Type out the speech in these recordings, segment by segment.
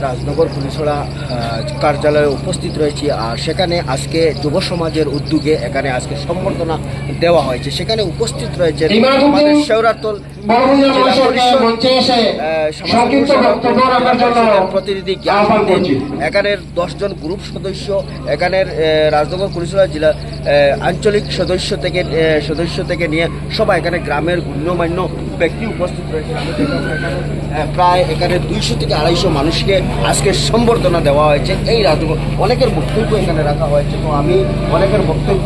রাজনগর পুলিশড়া কার্যালয়ে উপস্থিত রয়েছি। আর সেখানে আজকে যুব সমাজের উদ্যোগে এখানে আজকে সম্বর্ধনা দেওয়া হয়েছে। সেখানে উপস্থিত রয়েছে আমাদের শেওড়াতল প্রতিনিধি জ্ঞানউদ্দিন, এখানের 10 জন গ্রুপ সদস্য, এখানের রাজনগর পুলিশড়া জেলা আঞ্চলিক সদস্য থেকে নিয়ে সবাই এখানে গ্রামের গণ্যমান্য ব্যক্তি উপস্থিত রয়েছে। আমি দেখলাম এখানে প্রায় এখানে 200 থেকে 250 মানুষকে আজকে সম্বর্ধনা দেওয়া হয়েছে। এই রাজনগর অনেকের বক্তব্য এখানে রাখা হয়েছে, তো আমি অনেকের বক্তব্য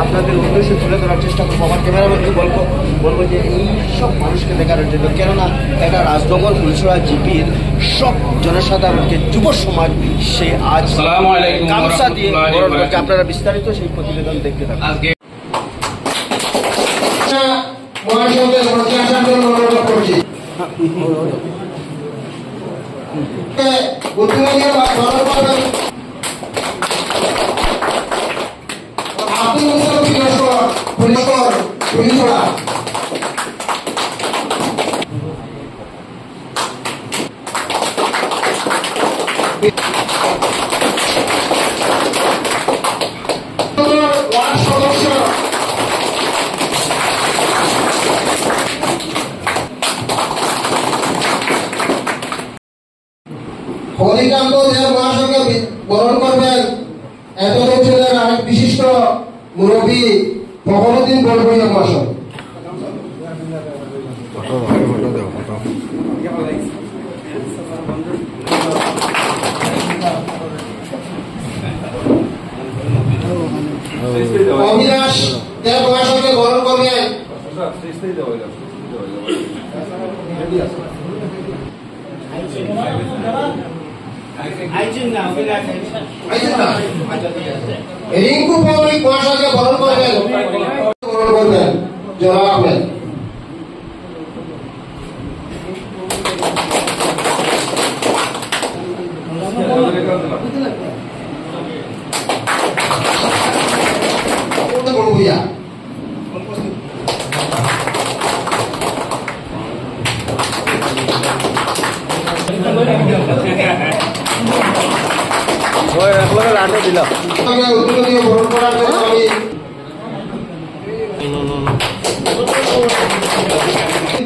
আপনাদের উদ্দেশ্যে তুলে ধরার চেষ্টা করবো। আমার ক্যামেরাম্যানকে বলবো যে এই সব মানুষকে দেখানোর জন্য, কেননা এটা রাজনগর পুলিশড়া জিপির সব জনসাধারণকে যুব সমাজ সে আজ গামছা দিয়ে বরণ করছে। আপনারা বিস্তারিত সেই প্রতিবেদন দেখতে থাকুন। অধিকান্ত যে মহাসংঘে বরণ করবেন এত ছিলেন অনেক বিশিষ্ট মুরব্বী ফখরুদ্দিন বড়ভূঁইয়া মহাশয়। অবিনাশ দেব মহাশয়কে বরণ করবেন রিঙ্কু পৌরিক মহাশয়কে বরণ করবেন জনাব আহমেদ। বড়ভূঁইয়া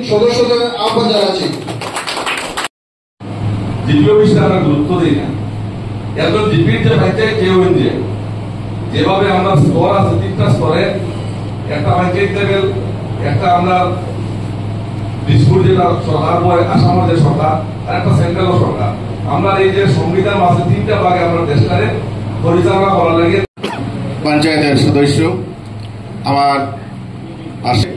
সদস্যদের আহ্বান জানাচ্ছি। জিপি অফিসে আমরা গুরুত্ব দিই না। একজন জিপির যে পঞ্চায়েত চেয়ারম্যান যেভাবে আমরা স্তর আছে, 3টা স্তরে, একটা পঞ্চায়েত লেভেল, একটা আমরা দিসপুর যেটা সরকার পরে আসামের যে সরকার, আর একটা সেন্ট্রাল সরকার। আমরা এই যে সংবিধান আছে 3টা ভাগে আমরা দেশটারে পরিচালনা করার লাগে। পঞ্চায়েতের সদস্য আমার আসে,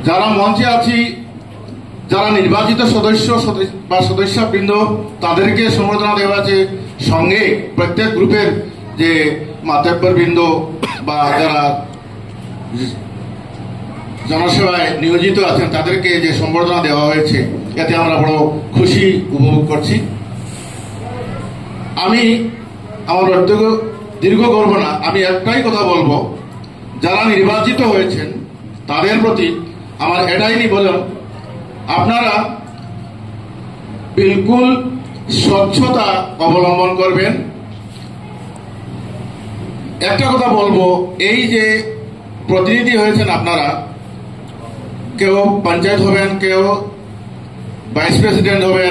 যারা মঞ্চে আছি, যারা নির্বাচিত সদস্য বা সদস্যবৃন্দ, তাদেরকে সম্বর্ধনা দেওয়া আছে। সঙ্গে প্রত্যেক গ্রুপের যে মাতব্বরবৃন্দ বা যারা জনসেবায় নিয়োজিত আছেন, তাদেরকে যে সম্বর্ধনা দেওয়া হয়েছে, এতে আমরা বড় খুশি উপভোগ করছি। আমি আমার দীর্ঘ করব না, আমি একটাই কথা বলবো, যারা নির্বাচিত হয়েছেন তাদের প্রতি আমার এটাই নিবেদন, আপনারা বিলকুল স্বচ্ছতা অবলম্বন করবেন। একটা কথা বলবো, এই যে প্রতিনিধি হয়েছেন আপনারা, কেউ পঞ্চায়েত হবেন, কেউ ভাইস প্রেসিডেন্ট হবেন,